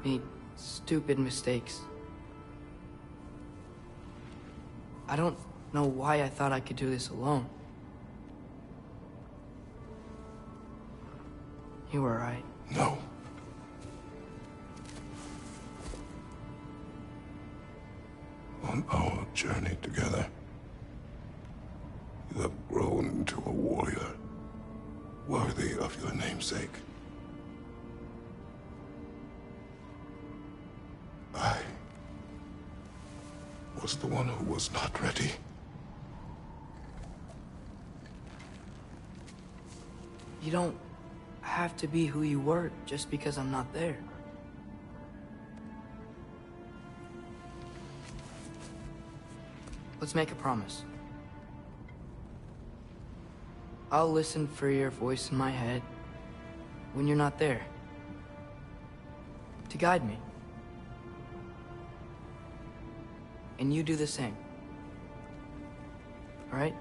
made stupid mistakes. I don't know why I thought I could do this alone. You were right. No. On our journey together, you have grown into a warrior worthy of your namesake. I was the one who was not ready. You don't have to be who you were just because I'm not there. Let's make a promise. I'll listen for your voice in my head when you're not there, to guide me. And you do the same. All right?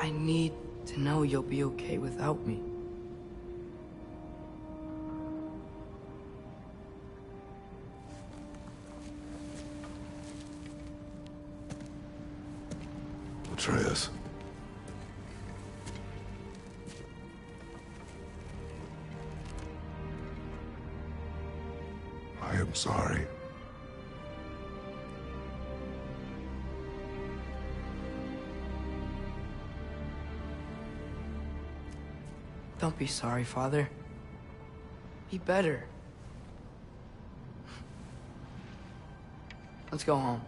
I need to know you'll be okay without me. Atreus. I am sorry. Don't be sorry, Father. Be better. Let's go home.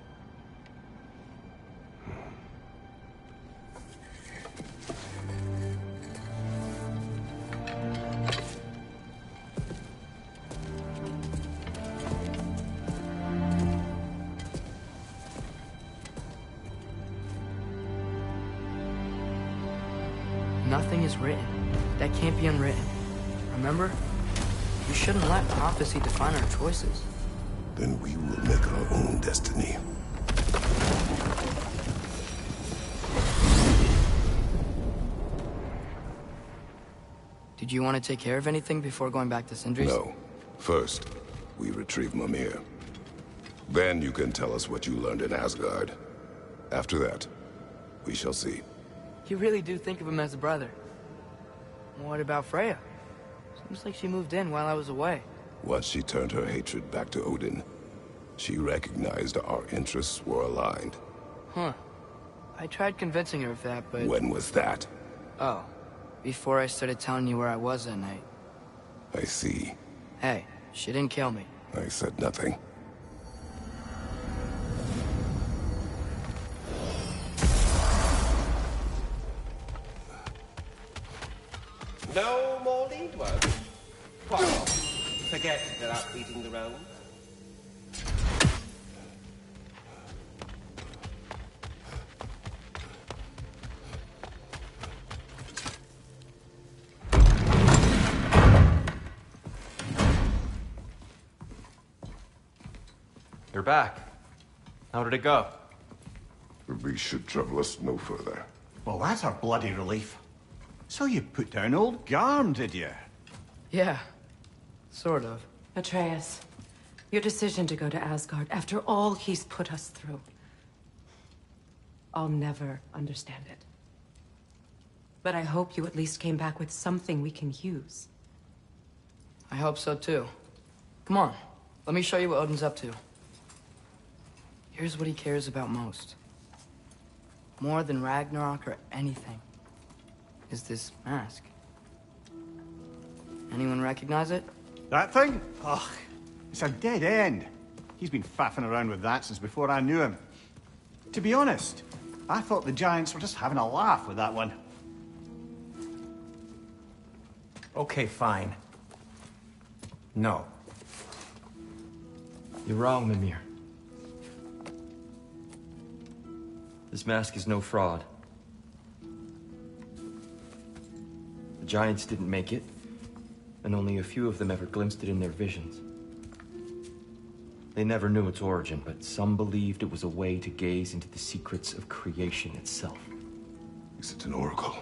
Nothing is written that can't be unwritten. Remember? We shouldn't let prophecy define our choices. Then we will make our own destiny. Did you want to take care of anything before going back to Sindri's? No. First, we retrieve Mimir. Then you can tell us what you learned in Asgard. After that, we shall see. You really do think of him as a brother. What about Freya? Seems like she moved in while I was away. Once she turned her hatred back to Odin, she recognized our interests were aligned. Huh. I tried convincing her of that, but... When was that? Oh. Before I started telling you where I was that night. I see. Hey, she didn't kill me. I said nothing. No more lead work. What? Forget they're out beating the round. You're back. How did it go? The beast should trouble us no further. Well, that's a bloody relief. So you put down old Garm, did you? Yeah. Sort of. Atreus, your decision to go to Asgard after all he's put us through. I'll never understand it. But I hope you at least came back with something we can use. I hope so too. Come on, let me show you what Odin's up to. Here's what he cares about most. More than Ragnarok or anything. Is this mask. Anyone recognize it? That thing? Ugh, it's a dead end. He's been faffing around with that since before I knew him. To be honest, I thought the Giants were just having a laugh with that one. Okay, fine. No. You're wrong, Mimir. This mask is no fraud. The Giants didn't make it, and only a few of them ever glimpsed it in their visions. They never knew its origin, but some believed it was a way to gaze into the secrets of creation itself. Is it an oracle?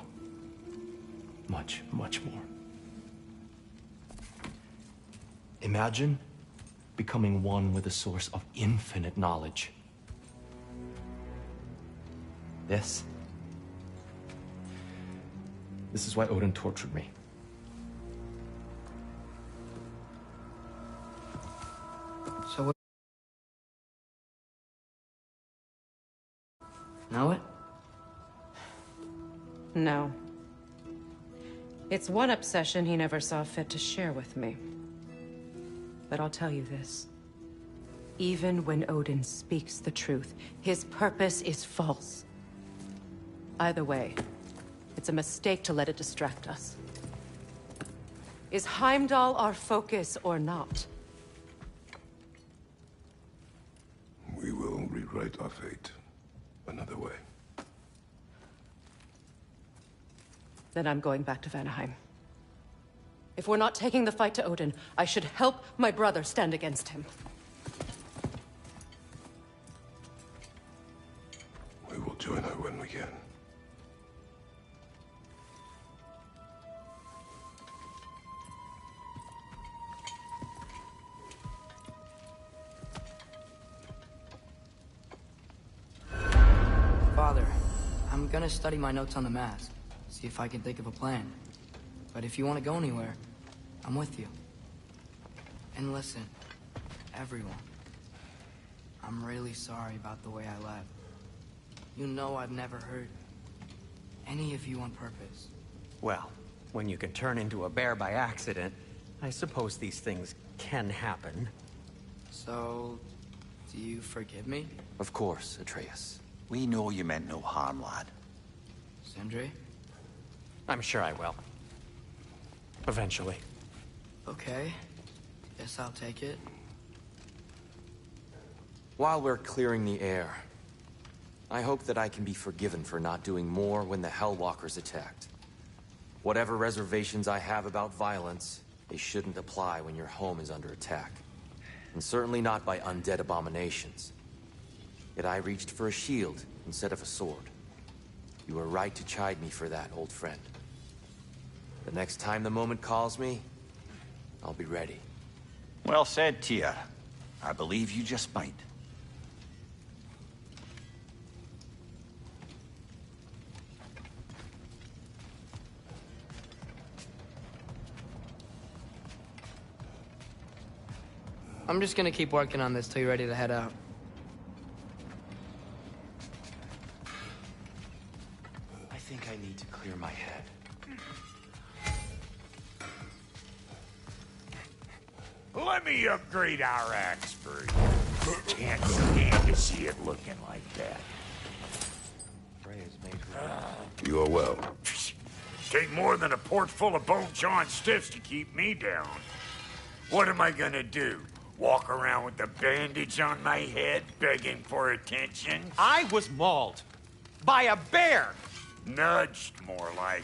Much, much more. Imagine becoming one with a source of infinite knowledge. This is why Odin tortured me. So what? Know it? No. It's one obsession he never saw fit to share with me. But I'll tell you this. Even when Odin speaks the truth, his purpose is false. Either way, it's a mistake to let it distract us. Is Heimdall our focus or not? We will rewrite our fate another way. Then I'm going back to Vanaheim. If we're not taking the fight to Odin, I should help my brother stand against him. We will join her when we can. Father, I'm gonna study my notes on the mask. See if I can think of a plan. But if you want to go anywhere, I'm with you. And listen, everyone. I'm really sorry about the way I left. You know I've never hurt any of you on purpose. Well, when you can turn into a bear by accident, I suppose these things can happen. So, do you forgive me, Of course, Atreus. We know you meant no harm, lad. Sindri? I'm sure I will. Eventually. Okay. Guess I'll take it. While we're clearing the air, I hope that I can be forgiven for not doing more when the Hellwalkers attacked. Whatever reservations I have about violence, they shouldn't apply when your home is under attack. And certainly not by undead abominations. Yet I reached for a shield instead of a sword. You were right to chide me for that, old friend. The next time the moment calls me, I'll be ready. Well said, Tyr. I believe you just might. I'm just gonna keep working on this till you're ready to head out. I think I need to clear my head. Let me upgrade our axe for you. Can't stand to see it looking like that. Freya's made her. You are well. Take more than a port full of bone-chawing stiffs to keep me down. What am I gonna do? Walk around with a bandage on my head, begging for attention? I was mauled by a bear! Nudged, more like.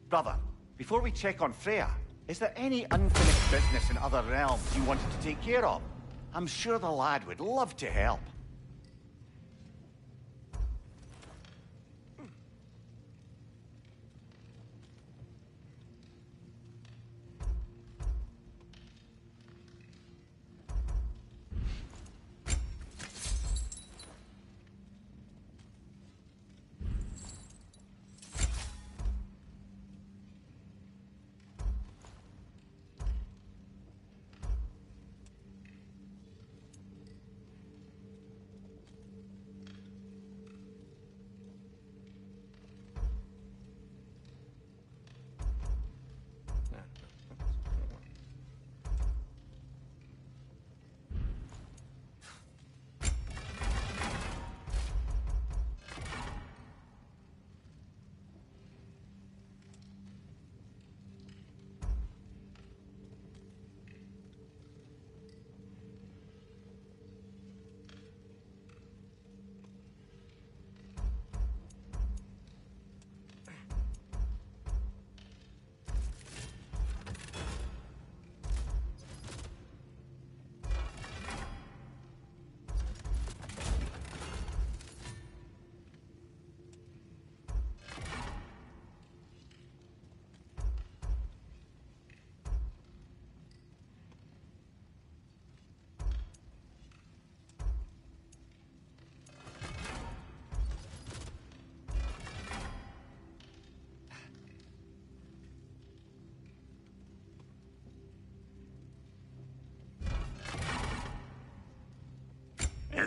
Brother, before we check on Freya, is there any unfinished business in other realms you wanted to take care of? I'm sure the lad would love to help.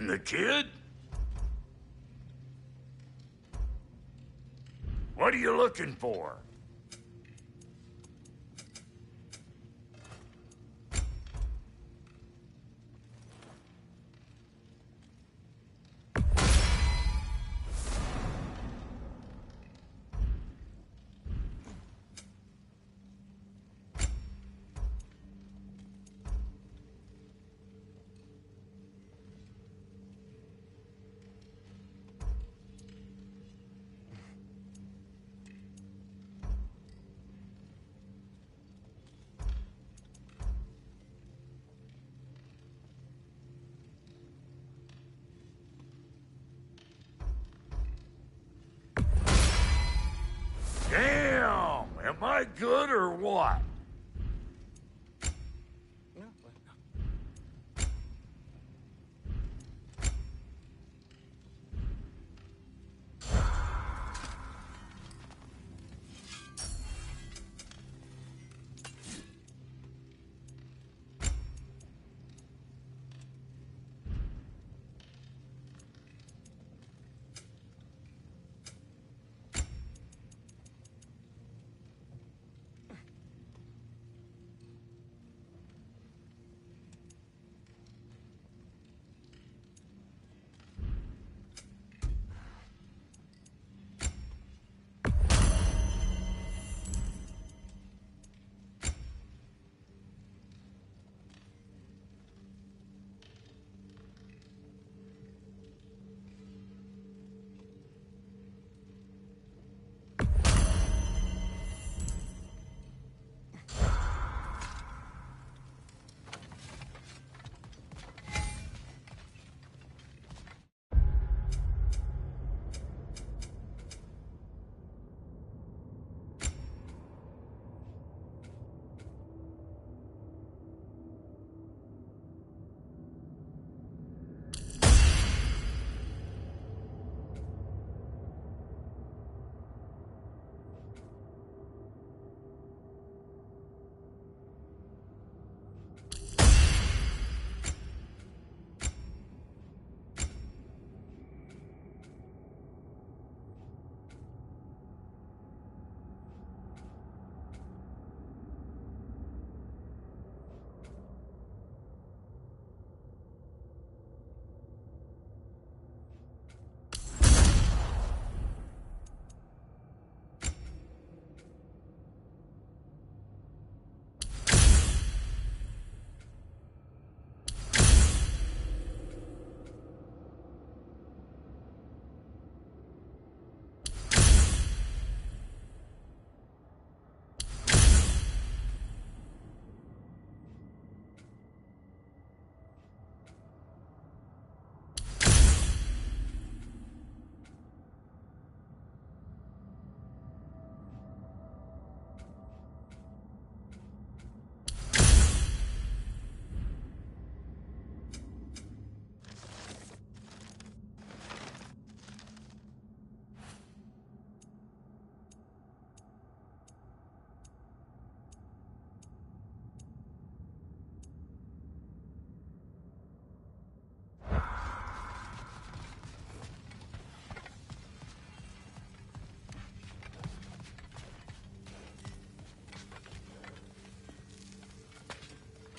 And the kid? What are you looking for? Damn! Am I good or what?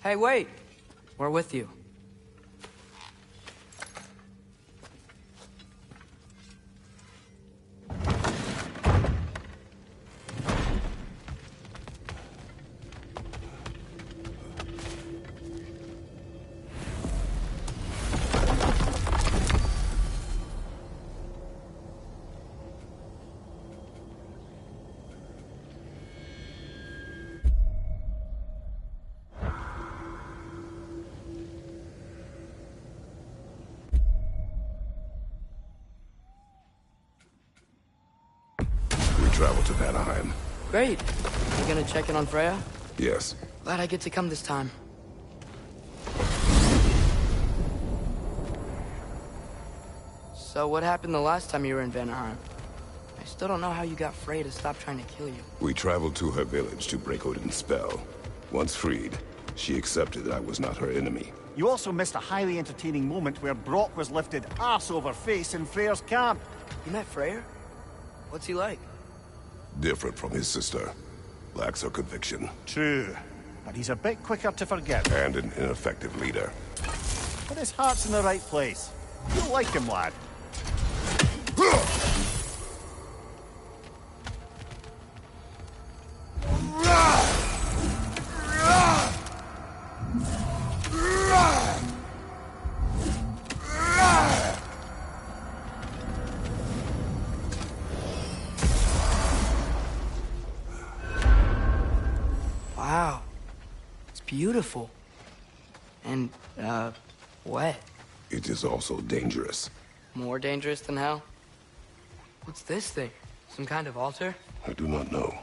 Hey, wait! We're with you. Travel to Anaheim. Great. You gonna check in on Freya? Yes. Glad I get to come this time. So what happened the last time you were in Vanaheim? I still don't know how you got Freya to stop trying to kill you. We traveled to her village to break Odin's spell. Once freed, she accepted that I was not her enemy. You also missed a highly entertaining moment where Brock was lifted arse over face in Freyr's camp. You met Freyr? What's he like? Different from his sister. Lacks her conviction. True, but he's a bit quicker to forget. And an ineffective leader. But his heart's in the right place. You'll like him, lad. Wow. It's beautiful. And, wet. It is also dangerous. More dangerous than hell? What's this thing? Some kind of altar? I do not know.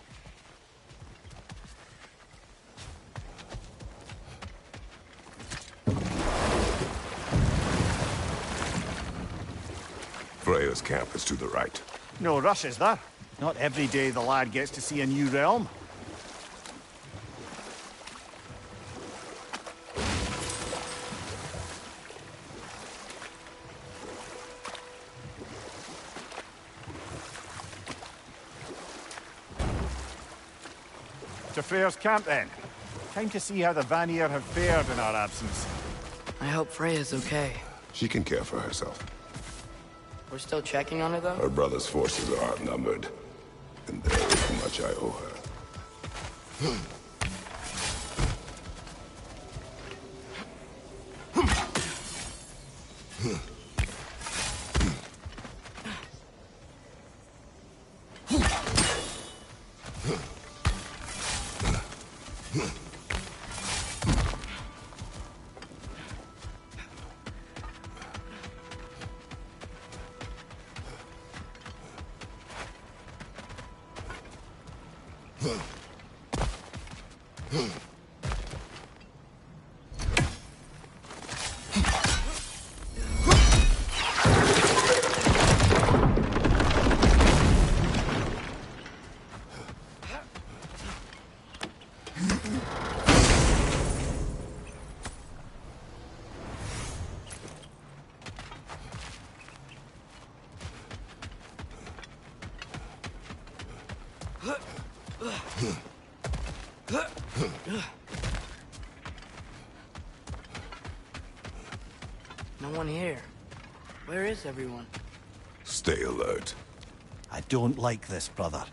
Freya's camp is to the right. No rush, is there? Not every day the lad gets to see a new realm. To Freyr's camp, then. Time to see how the Vanir have fared in our absence. I hope Freya's okay. She can care for herself. We're still checking on her, though? Her brother's forces are outnumbered, and there is much I owe her. No one here. Where is everyone? Stay alert. I don't like this, brother.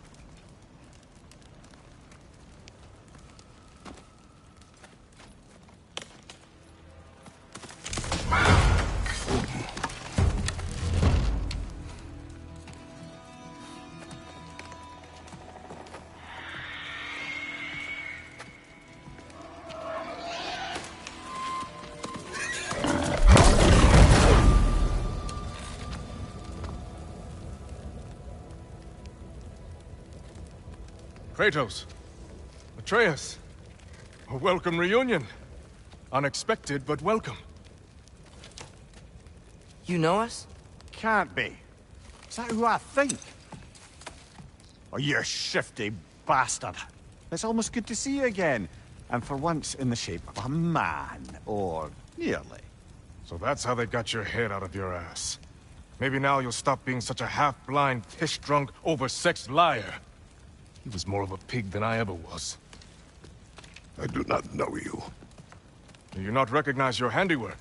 Kratos, Atreus, a welcome reunion. Unexpected, but welcome. You know us? Can't be. Is that who I think? Oh, you shifty bastard. It's almost good to see you again. And for once in the shape of a man, or nearly. So that's how they got your head out of your ass. Maybe now you'll stop being such a half-blind, piss-drunk, oversexed liar. He was more of a pig than I ever was. I do not know you. Do you not recognize your handiwork?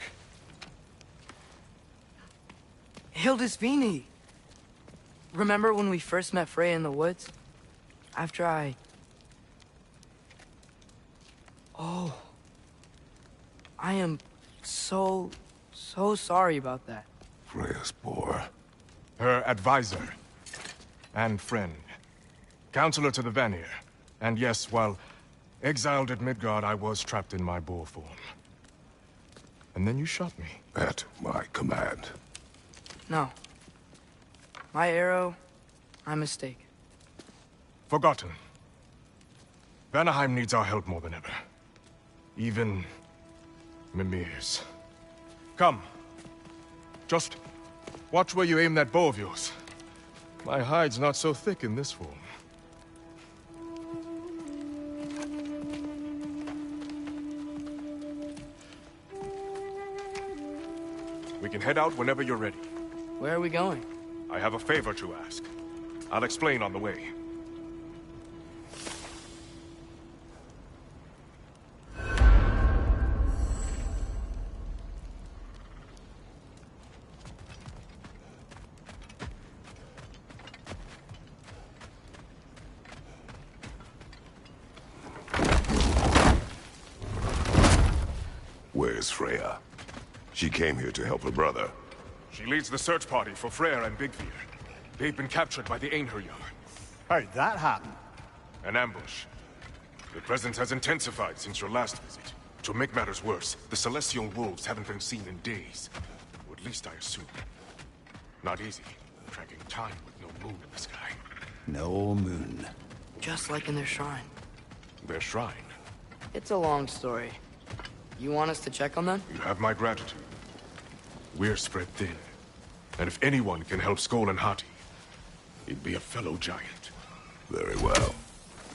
Hildisvini! Remember when we first met Freya in the woods? After I... Oh. I am so sorry about that. Freya's poor. Her advisor. And friend. Counselor to the Vanir. And yes, while exiled at Midgard, I was trapped in my boar form. And then you shot me. At my command. No. My arrow, my mistake. Forgotten. Vanaheim needs our help more than ever. Even Mimir's. Come. Just watch where you aim that bow of yours. My hide's not so thick in this form. We can head out whenever you're ready. Where are we going? I have a favor to ask. I'll explain on the way. Where's Freya? She came here to help her brother. She leads the search party for Freyr and Bigvir. They've been captured by the Einherjar. How'd that happen? An ambush. The presence has intensified since your last visit. To make matters worse, the Celestial Wolves haven't been seen in days. Or at least I assume. Not easy, tracking time with no moon in the sky. No moon. Just like in their shrine. Their shrine? It's a long story. You want us to check on them? You have my gratitude. We're spread thin. And if anyone can help Skoll and Hati, he'd be a fellow giant. Very well.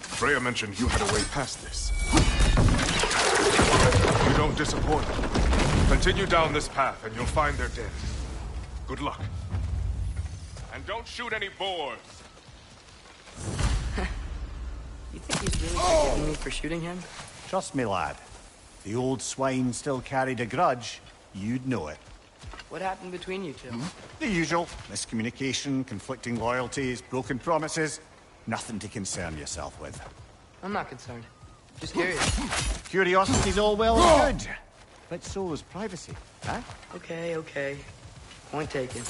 Freya mentioned you had a way past this. You don't disappoint. Continue down this path and you'll find their dead. Good luck. And don't shoot any boars! You think he's really forgiving me for shooting him? Trust me, lad. If the old swine still carried a grudge, you'd know it. What happened between you two? The usual. Miscommunication, conflicting loyalties, broken promises. Nothing to concern yourself with. I'm not concerned. Just curious. Curiosity's all well and good. But so is privacy, huh? Okay, okay. Point taken.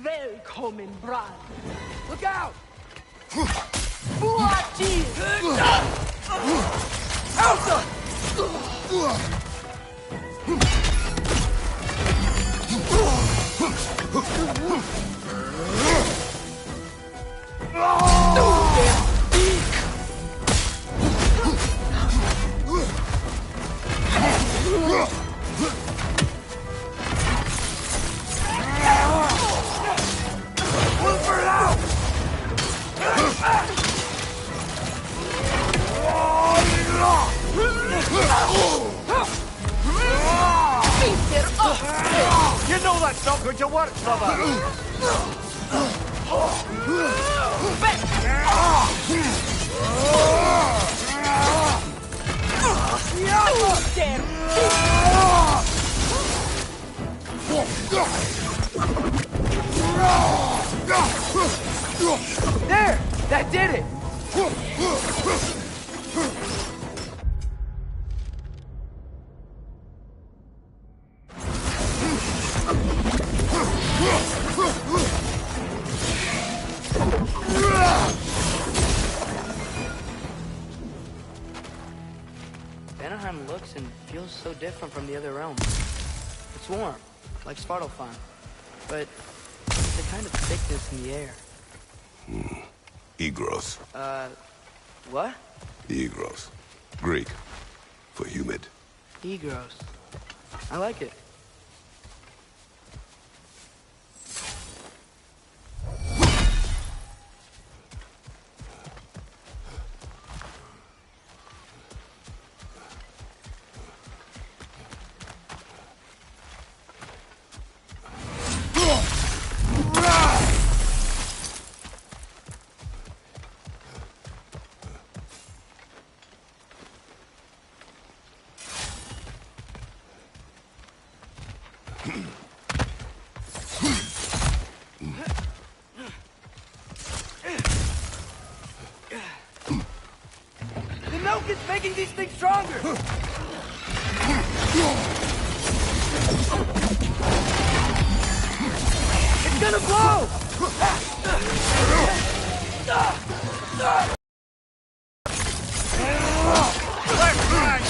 Willkommen, Bran. Look out! Buati! You know that's not going to work, brother! There! That did it! Vanaheim looks and feels so different from the other realms. It's warm, like Svartalfheim, but there's a kind of thickness in the air. Egros. What? Egros. Greek. For humid. Egros. I like it. The milk is making these things stronger! It's gonna blow! Left, right!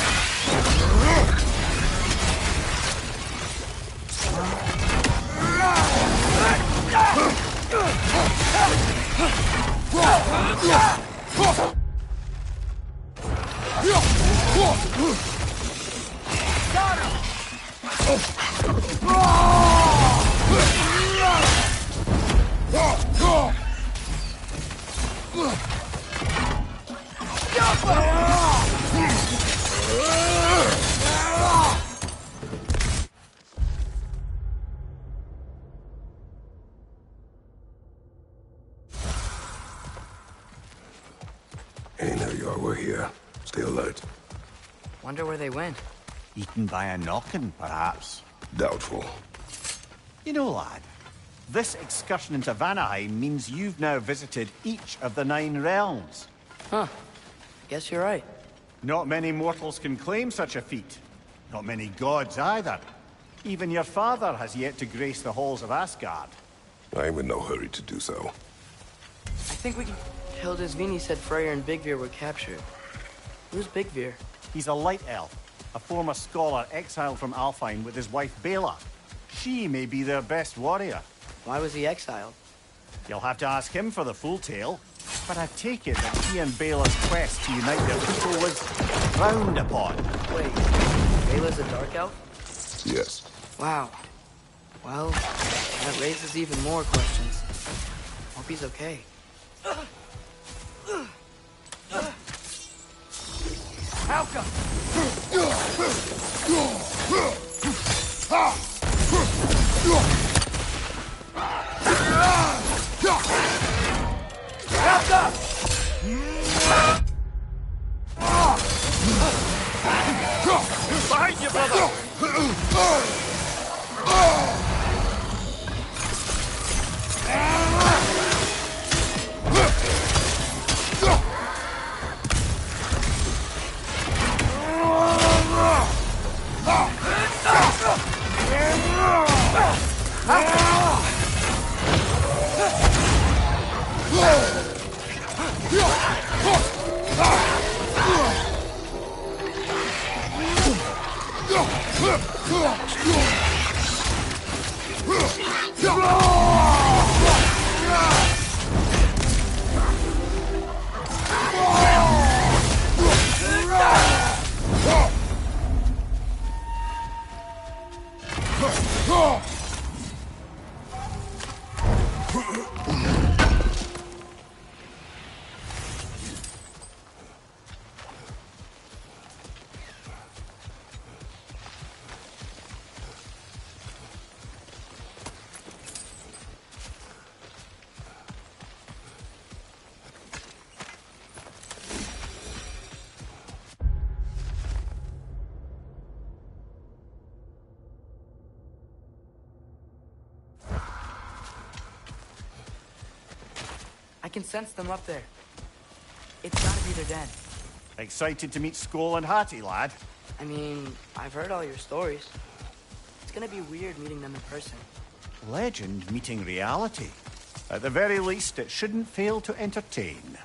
Ain't we're here. Stay alert. Wonder where they went. Eaten by a knockin', perhaps. Doubtful. You know, lad, this excursion into Vanaheim means you've now visited each of the 9 realms. Huh. Guess you're right. Not many mortals can claim such a feat. Not many gods either. Even your father has yet to grace the halls of Asgard. I'm in no hurry to do so. I think we can... Hildisvini said Freyr and Bigvir were captured. Who's Bigvir? He's a light elf, a former scholar exiled from Alfheim with his wife Bela. She may be their best warrior. Why was he exiled? You'll have to ask him for the full tale. But I take it that he and Bela's quest to unite their people was frowned upon. Wait, Bela's a dark elf? Yes. Wow. Well, that raises even more questions. Hope he's okay. Halka! Behind you, brother! I can sense them up there. It's gotta be their den. Excited to meet Skoll and Hattie, lad? I mean, I've heard all your stories. It's gonna be weird meeting them in person. Legend meeting reality. At the very least, it shouldn't fail to entertain.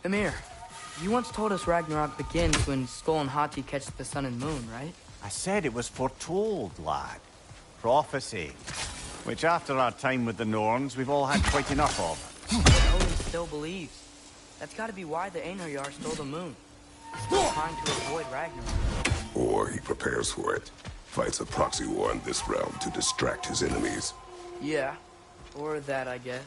Amir, you once told us Ragnarok begins when Skoll and Hati catch the sun and moon, right? I said it was foretold, lad. Prophecy. Which after our time with the Norns, we've all had quite enough of. Odin still believes. That's gotta be why the Einherjar stole the moon. He's still trying to avoid Ragnarok. Or he prepares for it. Fights a proxy war in this realm to distract his enemies. Yeah, or that, I guess.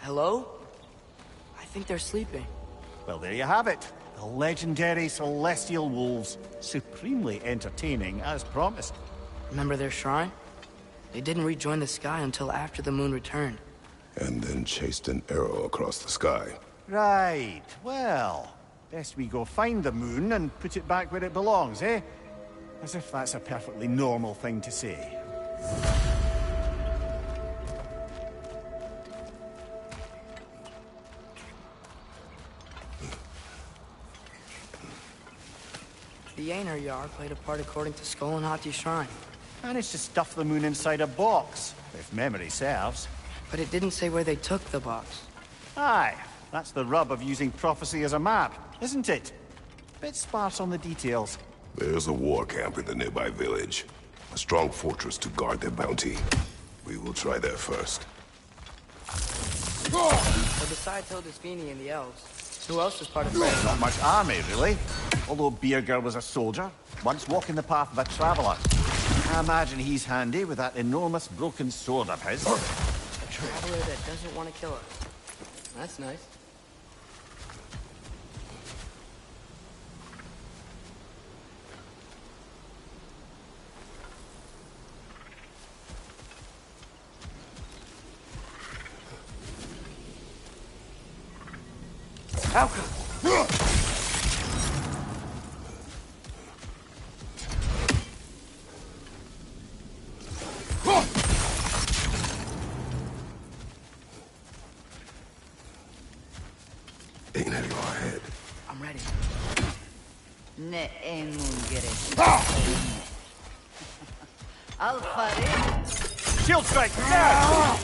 Hello? I think they're sleeping. Well, there you have it. The legendary celestial wolves. Supremely entertaining, as promised. Remember their shrine? They didn't rejoin the sky until after the moon returned. And then chased an arrow across the sky. Right. Well, best we go find the moon and put it back where it belongs, eh? As if that's a perfectly normal thing to say. The Yar played a part according to Skull and Hati's shrine. Managed to stuff the moon inside a box, if memory serves. But it didn't say where they took the box. Aye, that's the rub of using prophecy as a map, isn't it? Bit sparse on the details. There's a war camp in the nearby village. A strong fortress to guard their bounty. We will try there first. So besides Hildisvini and the elves, who else is part of Fred? Not much army, really. Although Beerger was a soldier, once walking the path of a traveler. I imagine he's handy with that enormous broken sword of his. A traveler that doesn't want to kill us. That's nice. Alka! Ain't it your head? I'm ready. Ne emungere. Alfare. Shield strike! Yeah!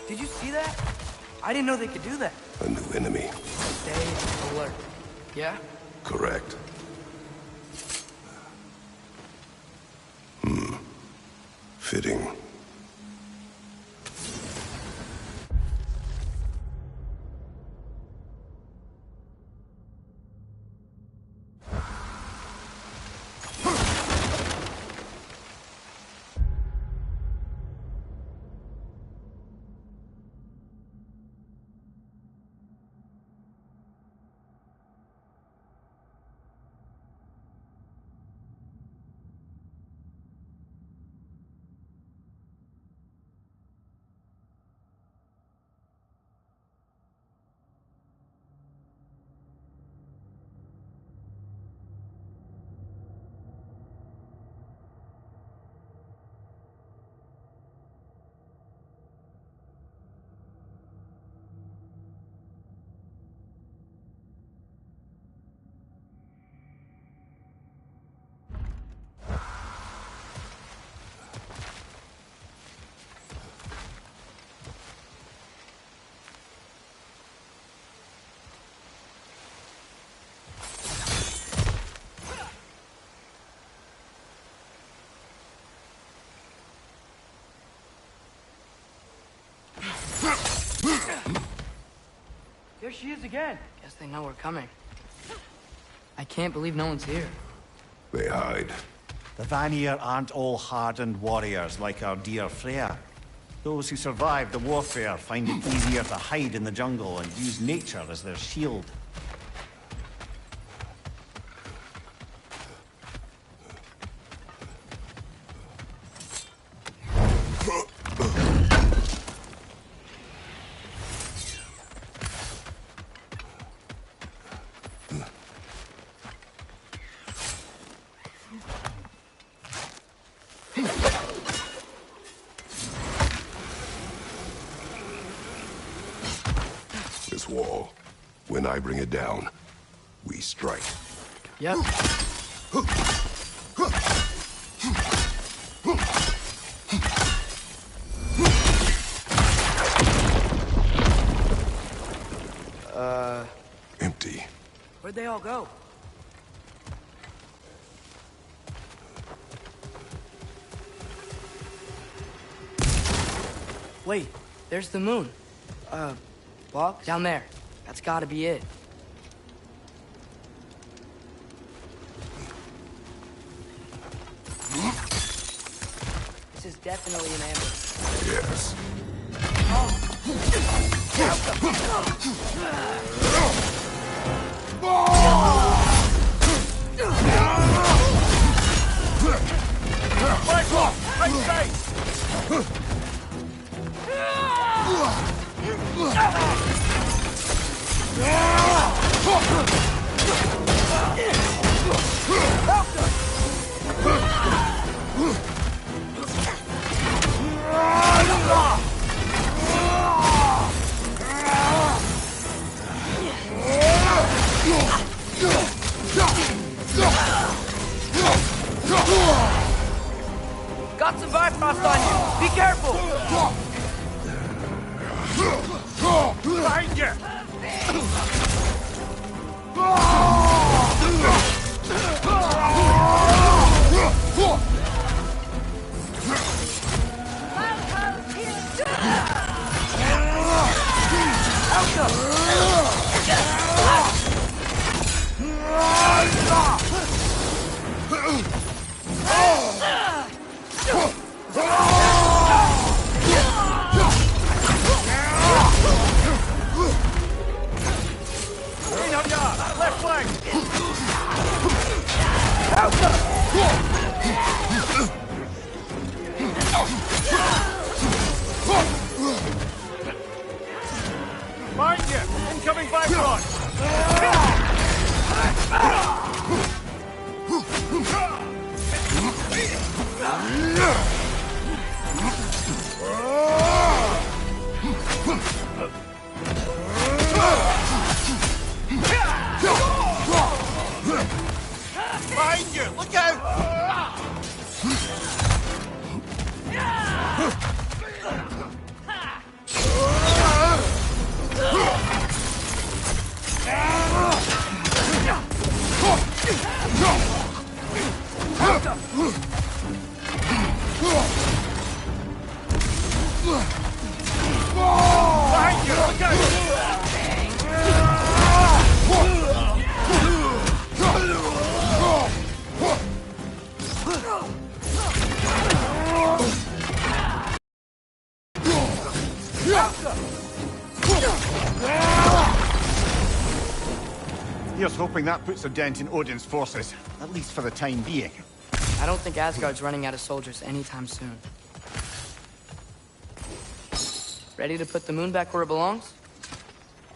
Did you see that? I didn't know they could do that. A new enemy. Stay alert. Yeah? Correct. Fitting. she is again. Guess they know we're coming. I can't believe no one's here. They hide. The Vanir aren't all hardened warriors like our dear Freya. Those who survive the warfare find it easier to hide in the jungle and use nature as their shield. This wall. When I bring it down, we strike. Yep. Empty. Where'd they all go? Wait, there's the moon. Box? Down there. That's gotta be it. This is definitely an ambush. Yes. Got some Bifrost on you. Be careful. Behind you! Left flank! Mind you! Incoming Bifrost! Behind you! Look out! Behind you! Look out! Here's hoping that puts a dent in Odin's forces, at least for the time being. I don't think Asgard's running out of soldiers anytime soon. Ready to put the moon back where it belongs?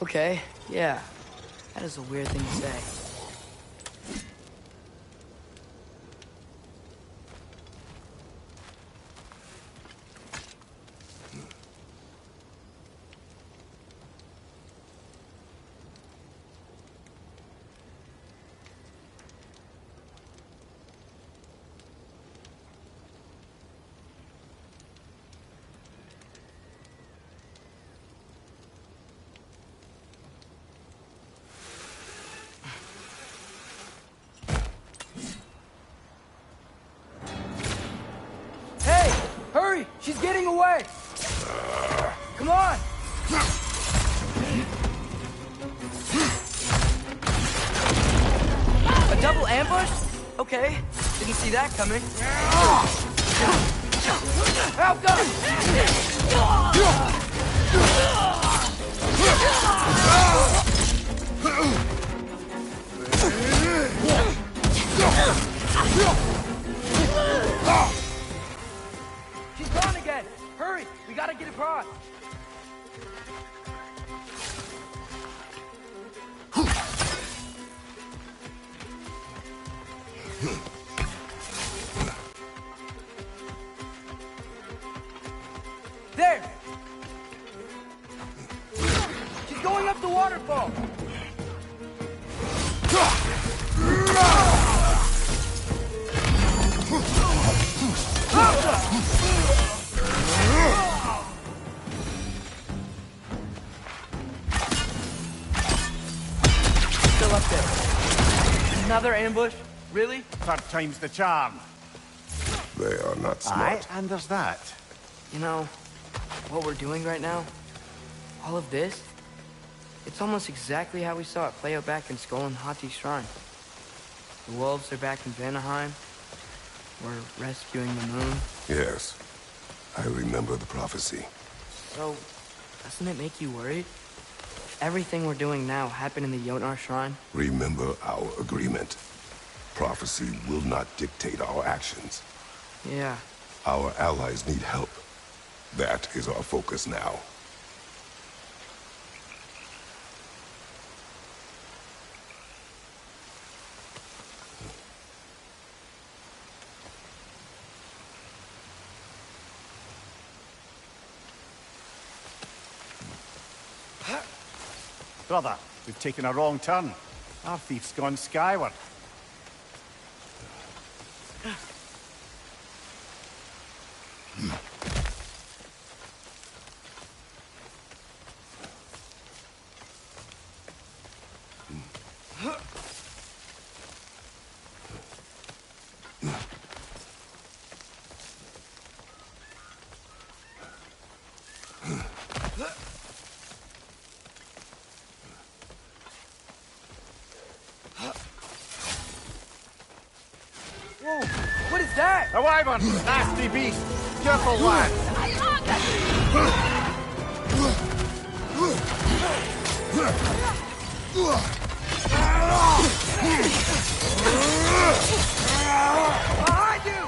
Okay, yeah. That is a weird thing to say. Hurry! She's getting away! Come on! A double ambush? Okay. Didn't see that coming. Help, go! She's gone again! Hurry! We gotta get across! There! She's going up the waterfall! Still up there. Another ambush? Really? Third time's the charm. They are not smart. Aye, and there's that. You know, what we're doing right now, all of this, it's almost exactly how we saw it play out back in Skull and Hati's shrine. The wolves are back in Vanaheim. We're rescuing the moon. Yes. I remember the prophecy. So, doesn't it make you worried? Everything we're doing now happened in the GoWR shrine. Remember our agreement. Prophecy will not dictate our actions. Yeah. Our allies need help. That is our focus now. Brother, we've taken a wrong turn. Our thief's gone skyward. Whoa! What is that? A wyvern! Nasty beast! Careful, lad! Behind you!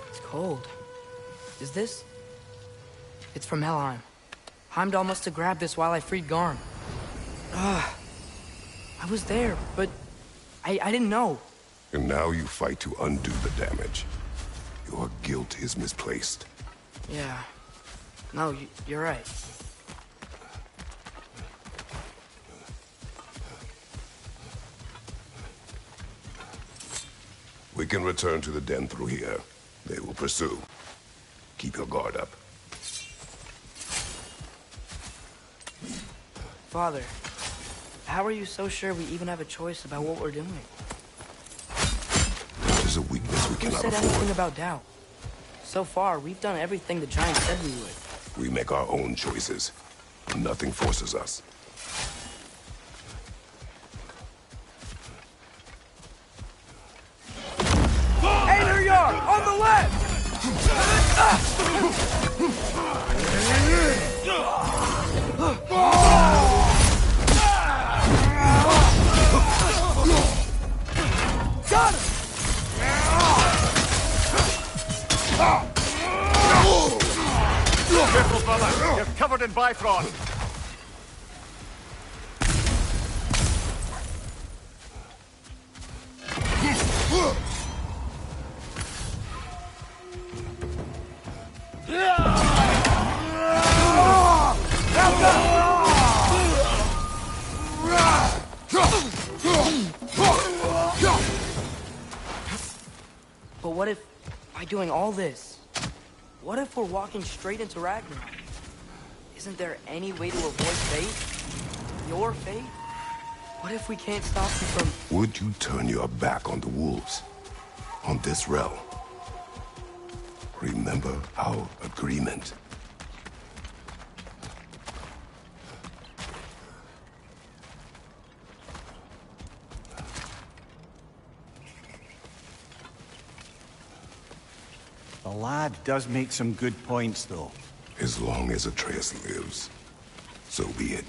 It's cold. Is this? It's from Helheim. Heimdall must have grabbed this while I freed Garm. I was there, but I didn't know. And now you fight to undo the damage. Your guilt is misplaced. Yeah. No, you're right. We can return to the den through here. They will pursue. Keep your guard up. Father, how are you so sure we even have a choice about what we're doing? This is a weakness we Who cannot said anything afford. about doubt? So far, we've done everything the Giant said we would. We make our own choices. Nothing forces us. Hey, there you are! On the left! Got him! Careful, fella. You're covered in Bifrost. But what if, by doing all this, what if we're walking straight into Ragnarok? Isn't there any way to avoid fate? Your fate? What if we can't stop you from... Would you turn your back on the wolves? On this realm? Remember our agreement. The lad does make some good points, though. As long as Atreus lives, so be it.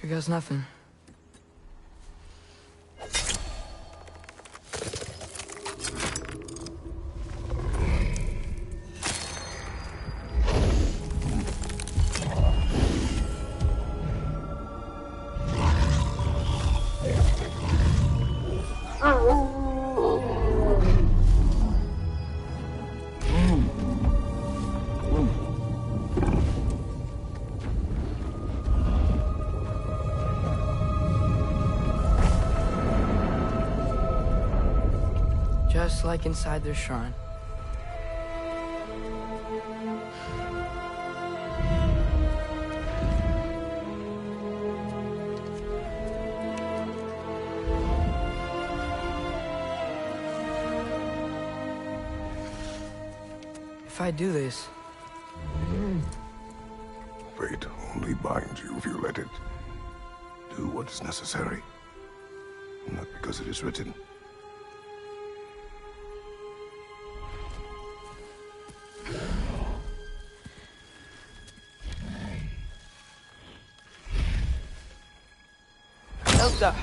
Here goes nothing. Just like inside their shrine. If I do this, Fate only binds you if you let it. Do what is necessary. Not because it is written. Elsa!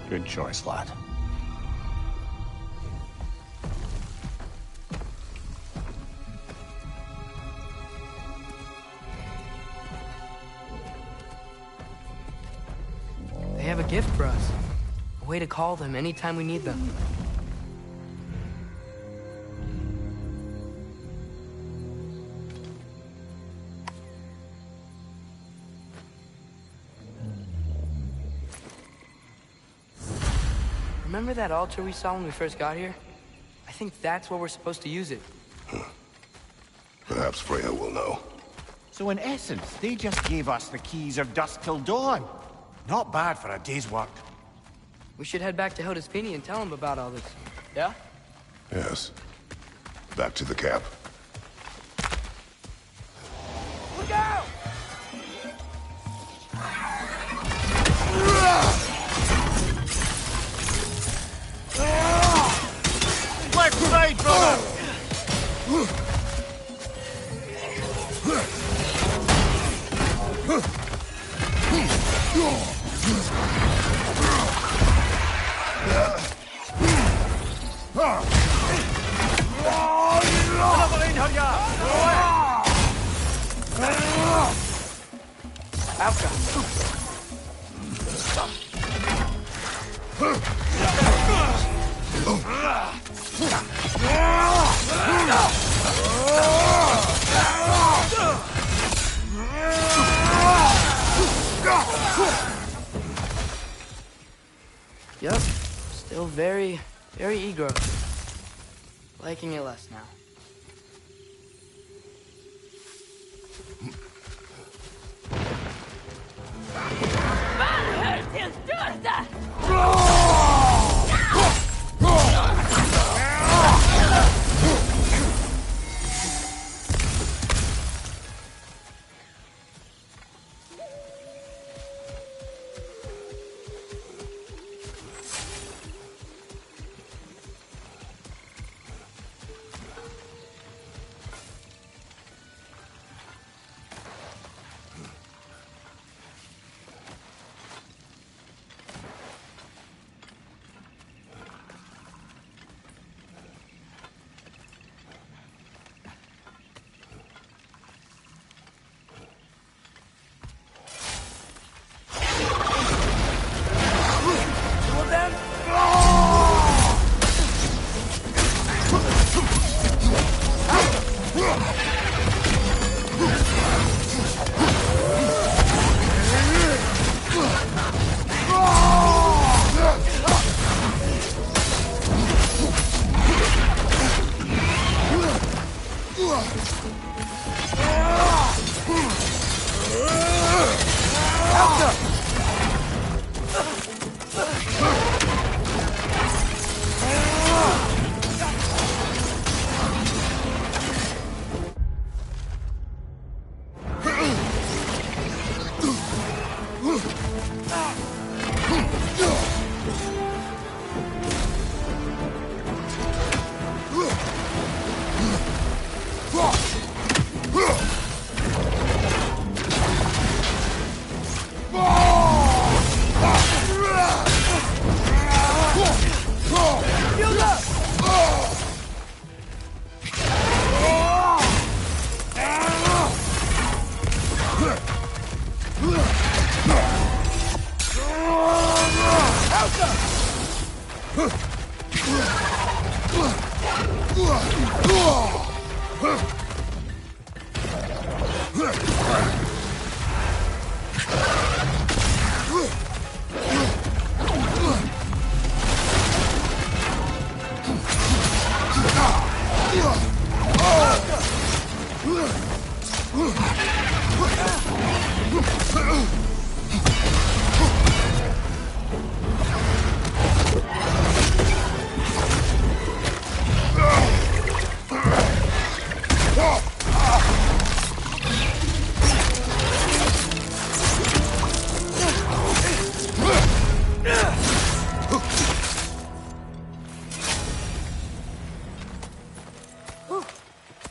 Good choice, lad. They have a gift for us. A way to call them anytime we need them. Remember that altar we saw when we first got here? I think that's where we're supposed to use it. Perhaps Freya will know. So in essence, they just gave us the keys of dusk till dawn. Not bad for a day's work. We should head back to Hildespini and tell him about all this. Yeah? Yes. Back to the camp. Look out! Left side, brother! Yep, still very eager. Liking it less now.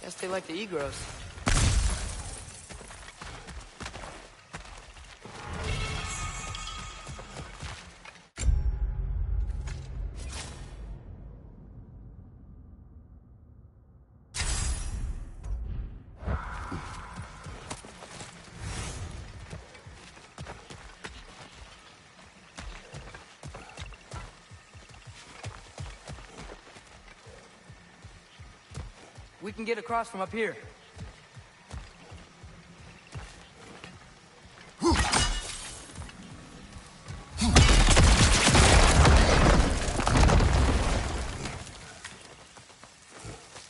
Guess they like the Egros. We can get across from up here.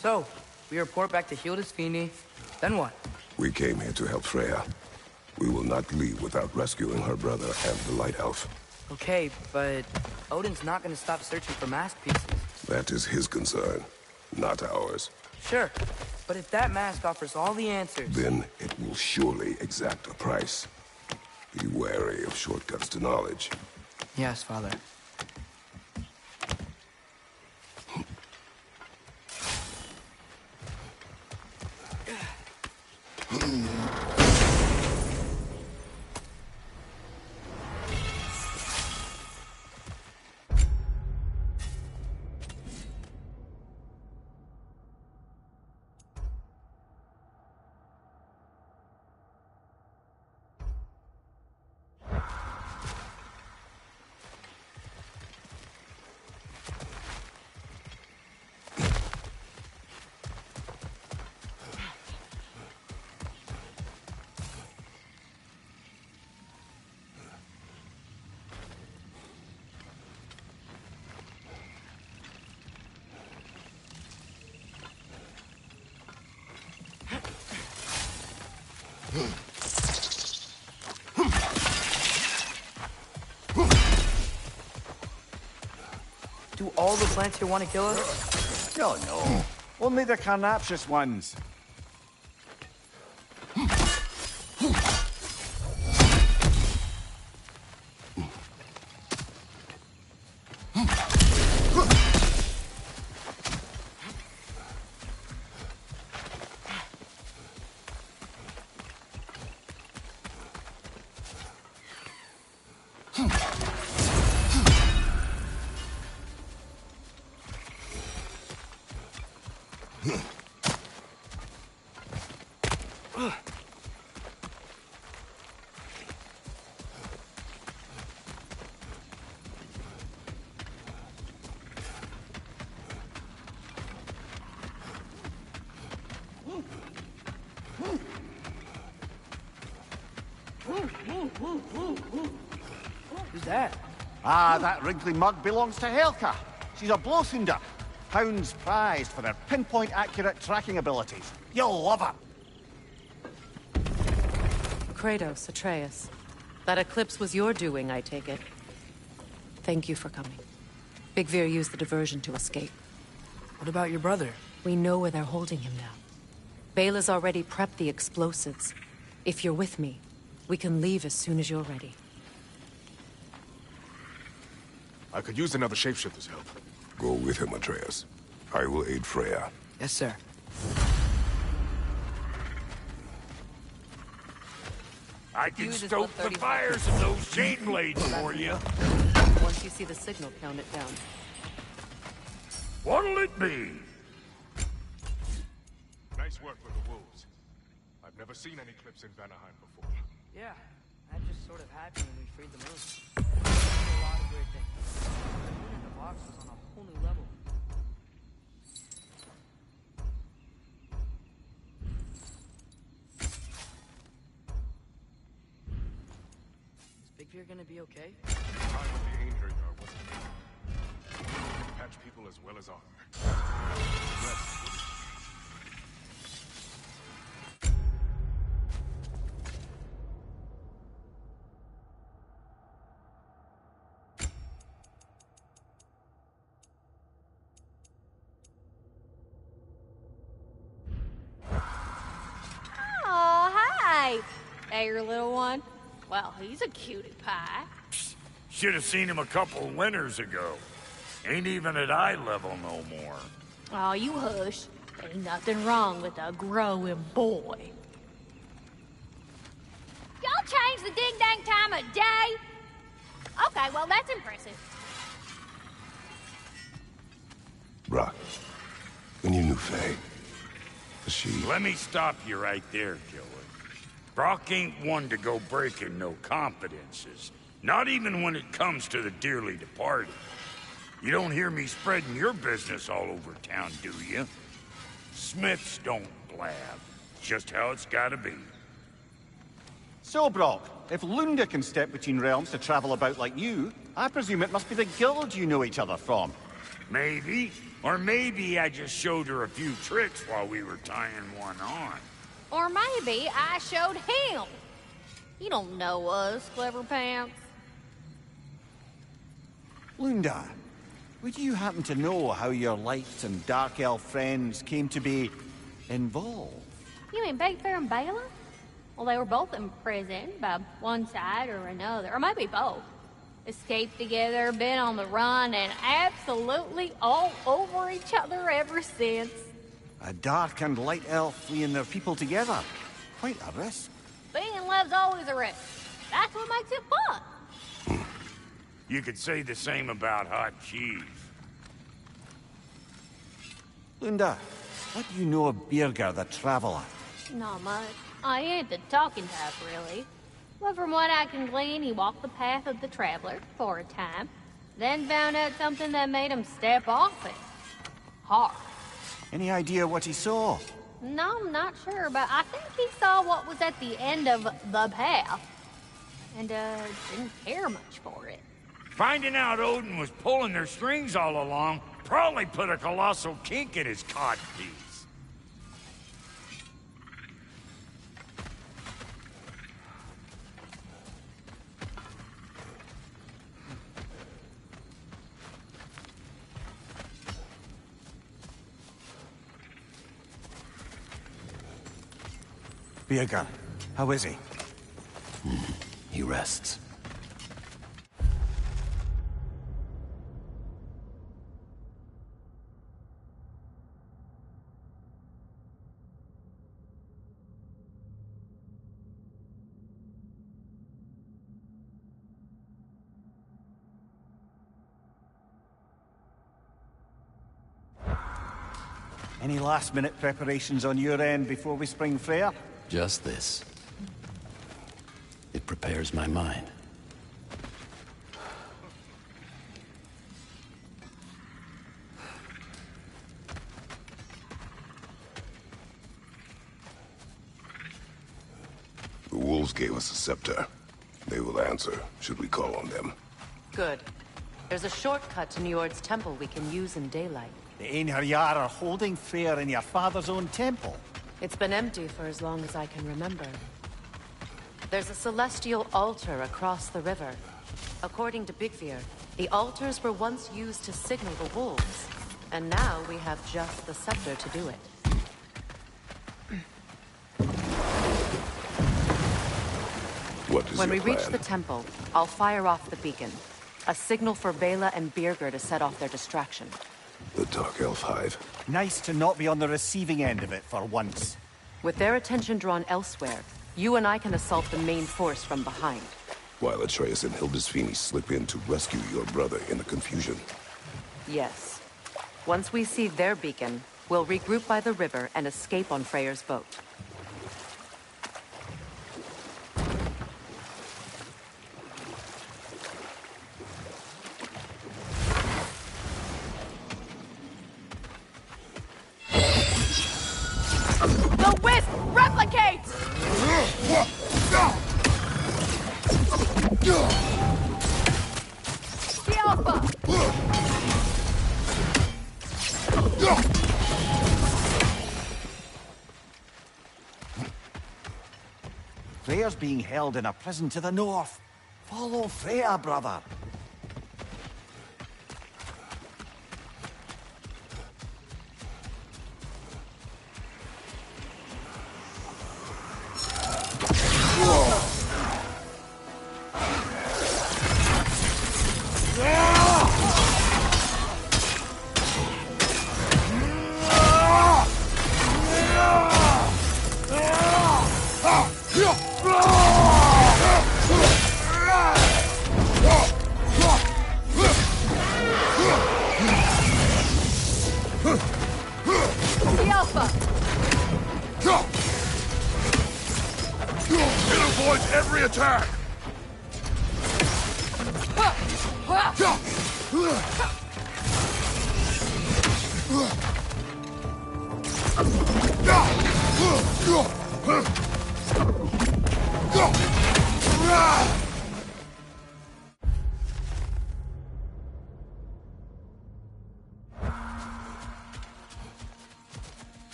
So, we report back to Hilda's Fini, then what? We came here to help Freya. We will not leave without rescuing her brother and the Light Elf. Okay, but Odin's not gonna stop searching for mask pieces. That is his concern, not ours. Sure, but if that mask offers all the answers... Then it will surely exact a price. Be wary of shortcuts to knowledge. Yes, Father. Do all the plants here want to kill us? No, no. Only the carnivorous ones. Who's that? Ah, that wrinkly mug belongs to Helka. She's a blowthunder. Hounds prized for their pinpoint accurate tracking abilities. You'll love her. Kratos, Atreus. That eclipse was your doing, I take it. Thank you for coming. Big Veer used the diversion to escape. What about your brother? We know where they're holding him now. Bela's already prepped the explosives. If you're with me, we can leave as soon as you're ready. I could use another shapeshifter's help. Go with him, Atreus. I will aid Freya. Yes, sir. I can Use is stoke the 135. fires of those chain blades for you. Once you see the signal, count it down. What'll it be? Nice work with the wolves. I've never seen any clips in Vanaheim before. Yeah, that just sort of happened when we freed the moon. A lot of weird things. The moon in the box was on a whole new level. Is Big Veer gonna be okay? Time with the Einherjar wasn't good. Can patch people as well as armor. Rest. Oh, hi. Hey, your little one. Well, he's a cutie pie. Should have seen him a couple winters ago. Ain't even at eye level no more. Oh, you hush. Ain't nothing wrong with a growing boy. Y'all change the ding-dang time of day? Okay, well, that's impressive. Brock, when you knew Faye, was she... Let me stop you right there, killer. Brock ain't one to go breaking no confidences. Not even when it comes to the dearly departed. You don't hear me spreading your business all over town, do you? Smiths don't blab. Just how it's gotta be. So, Brock, if Lunda can step between realms to travel about like you, I presume it must be the guild you know each other from. Maybe. Or maybe I just showed her a few tricks while we were tying one on. Or maybe I showed him. You don't know us, Clever Pants. Lunda, would you happen to know how your light and dark elf friends came to be involved? You mean Big Fair and Bela? Well, they were both imprisoned by one side or another, or maybe both. Escaped together, been on the run, and absolutely all over each other ever since. A dark and light elf fleeing their people together. Quite a risk. Being in love's always a risk. That's what makes it fun. You could say the same about hot cheese. Lunda, what do you know of Birger the Traveler? Not much. I ain't the talking type, really. But from what I can glean, he walked the path of the traveler for a time, then found out something that made him step off it. Hard. Any idea what he saw? No, I'm not sure, but I think he saw what was at the end of the path. And, didn't care much for it. Finding out Odin was pulling their strings all along probably put a colossal kink in his codpiece. Birger, how is he? He rests. Any last-minute preparations on your end before we spring Freya? Just this. It prepares my mind. The wolves gave us a scepter. They will answer, should we call on them. Good. There's a shortcut to Njord's temple we can use in daylight. The Einherjar are holding Freyr in your father's own temple. It's been empty for as long as I can remember. There's a celestial altar across the river. According to Bigvir, the altars were once used to signal the wolves. And now we have just the scepter to do it. What is When we your reach plan? the temple, I'll fire off the beacon. A signal for Bela and Birger to set off their distraction. The Dark Elf Hive. Nice to not be on the receiving end of it for once. With their attention drawn elsewhere, you and I can assault the main force from behind. While Atreus and Hildisvini slip in to rescue your brother in the confusion. Yes. Once we see their beacon, we'll regroup by the river and escape on Freyr's boat. The wisp replicates! The alpha! Freyr's being held in a prison to the north. Follow Freya, brother. The alpha! It avoids every attack!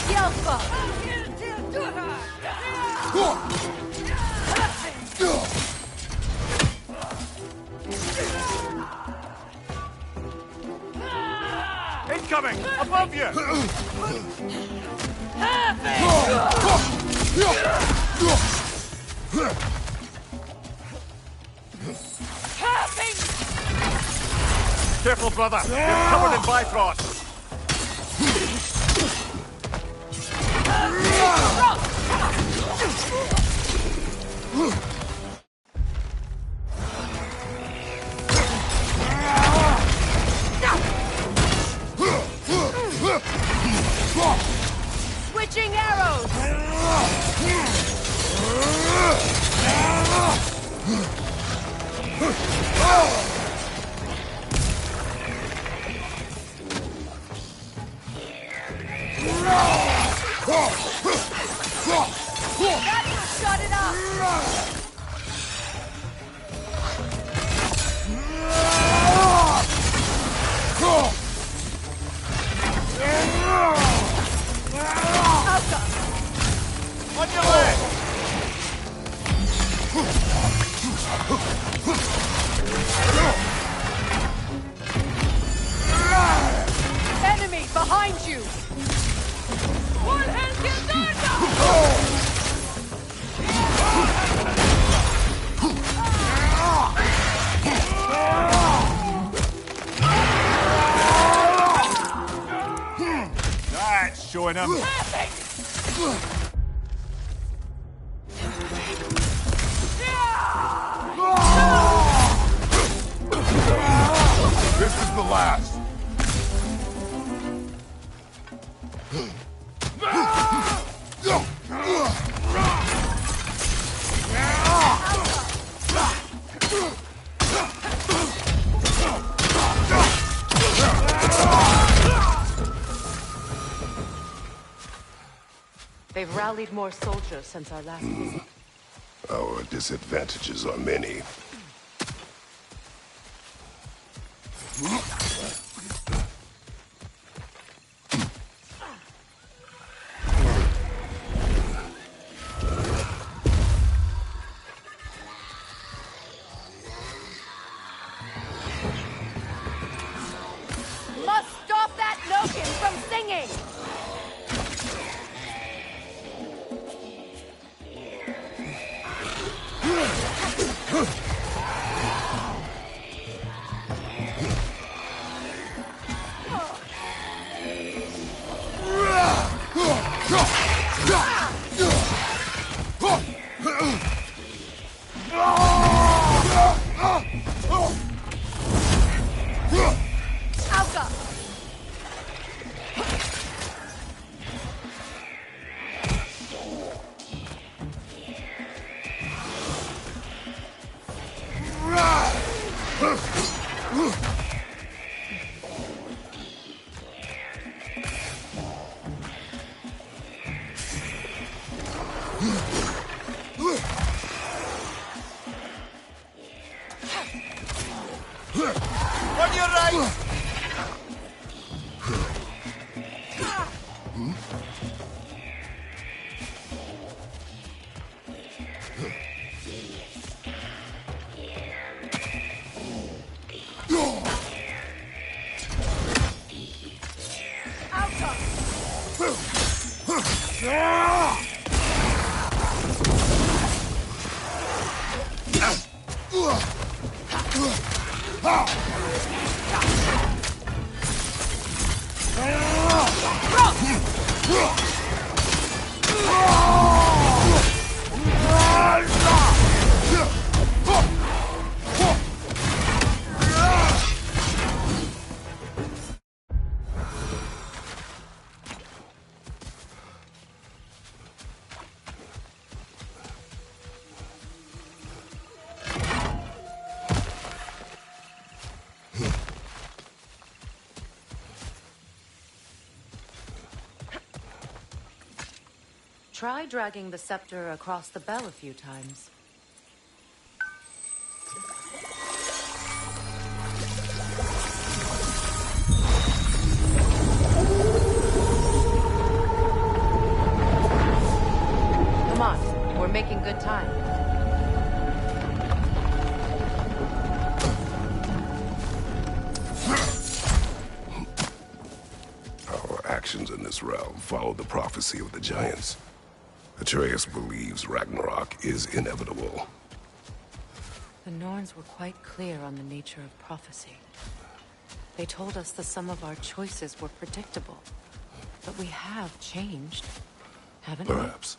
The alpha! Incoming! Above you! Careful, brother! You're covered in Bifrost! Switching arrows! That will shut it up! him! This is the last. They've rallied more soldiers since our last visit. Our disadvantages are many. Must stop that Nokin from singing! On your right! Try dragging the scepter across the bell a few times. Come on, we're making good time. Our actions in this realm follow the prophecy of the giants. Atreus believes Ragnarok is inevitable. The Norns were quite clear on the nature of prophecy. They told us the sum of our choices were predictable. But we have changed, haven't we? Perhaps.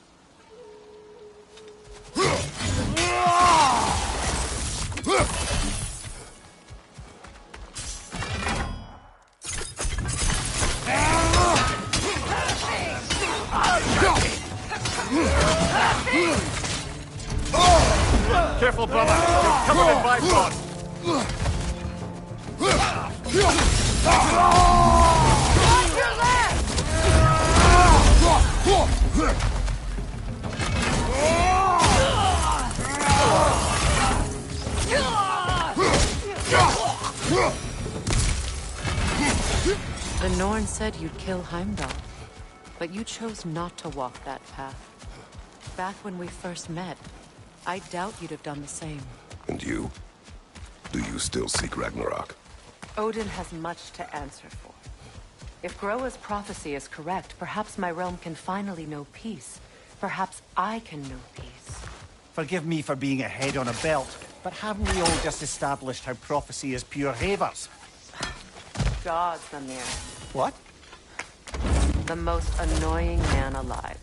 Careful, brother. You're covered in bifrost. The Norn said you'd kill Heimdall, but you chose not to walk that path. Back when we first met, I doubt you'd have done the same. And you? Do you still seek Ragnarok? Odin has much to answer for. If Groa's prophecy is correct, perhaps my realm can finally know peace. Perhaps I can know peace. Forgive me for being a head on a belt, but haven't we all just established how prophecy is pure havers? Gods, Mimir. What? The most annoying man alive.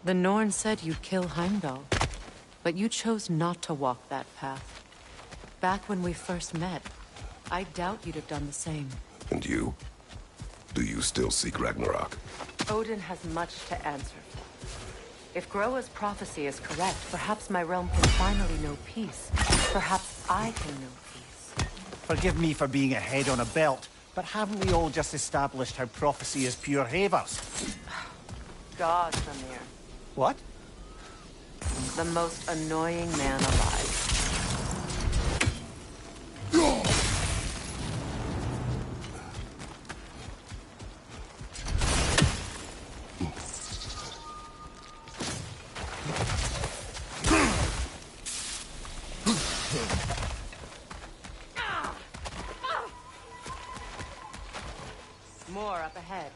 The Norn said you'd kill Heimdall, but you chose not to walk that path. Back when we first met, I doubt you'd have done the same. And you? Do you still seek Ragnarok? Odin has much to answer for. If Groa's prophecy is correct, perhaps my realm can finally know peace. Perhaps I can know peace. Forgive me for being a head on a belt, but haven't we all just established how prophecy is pure havers? God, Samir. What? The most annoying man alive. More up ahead.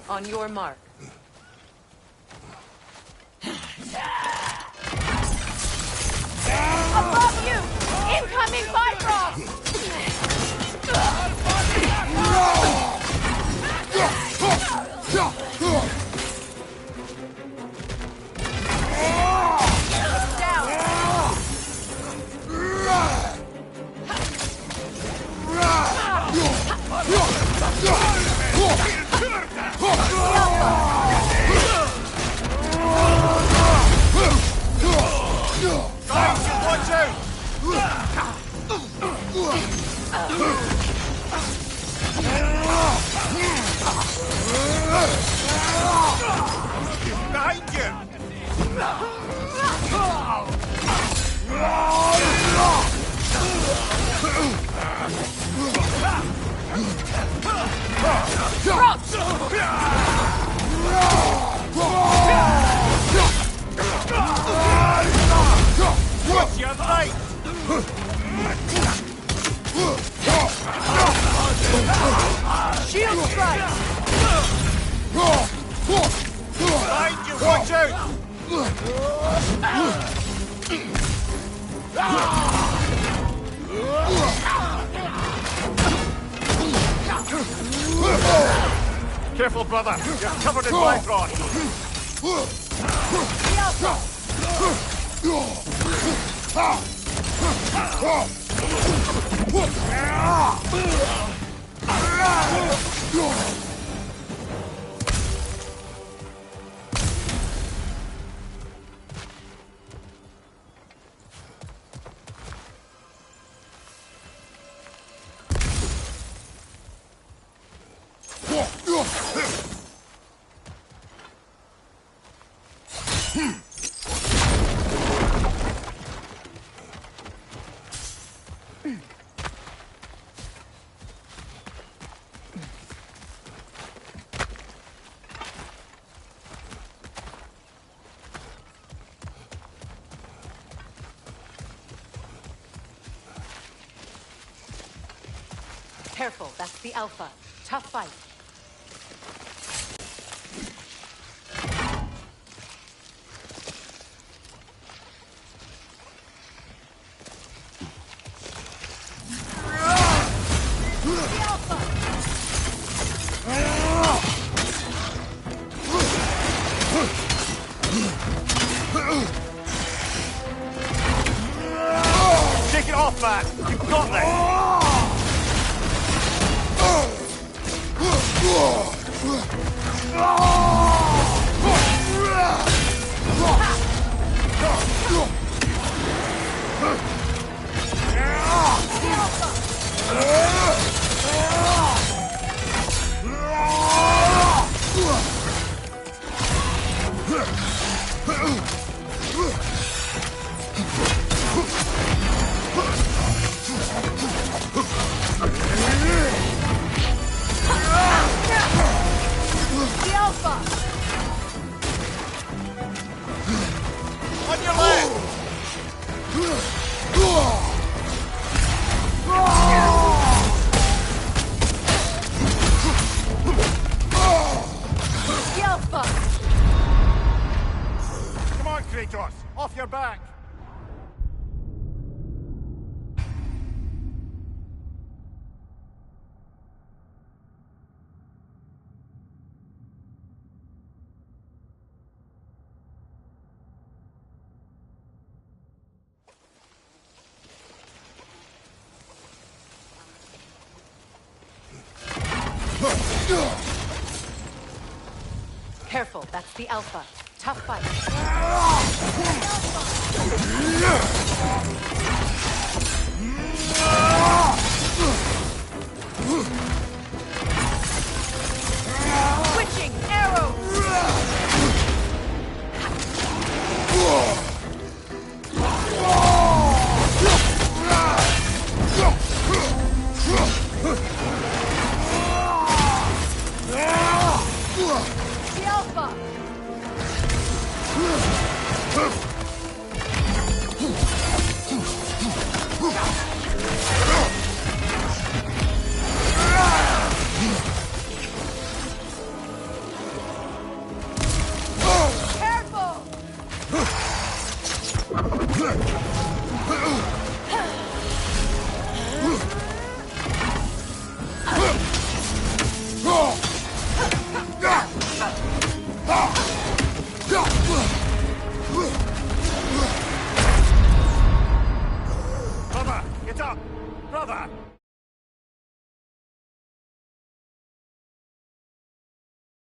On your mark. Above you! Incoming Bifrost! Behind you! What's your light? Shield strike! Behind you, watch out! Careful, brother. You're covered in Bifrost. Careful, that's the Alpha. Tough fight. man! You've got this! The Alpha! On your left! The Alpha! Come on, Kratos! Off your back! Careful, that's the Alpha. Tough fight. Switching arrows! The Alpha! Careful! Brother, get up! Brother!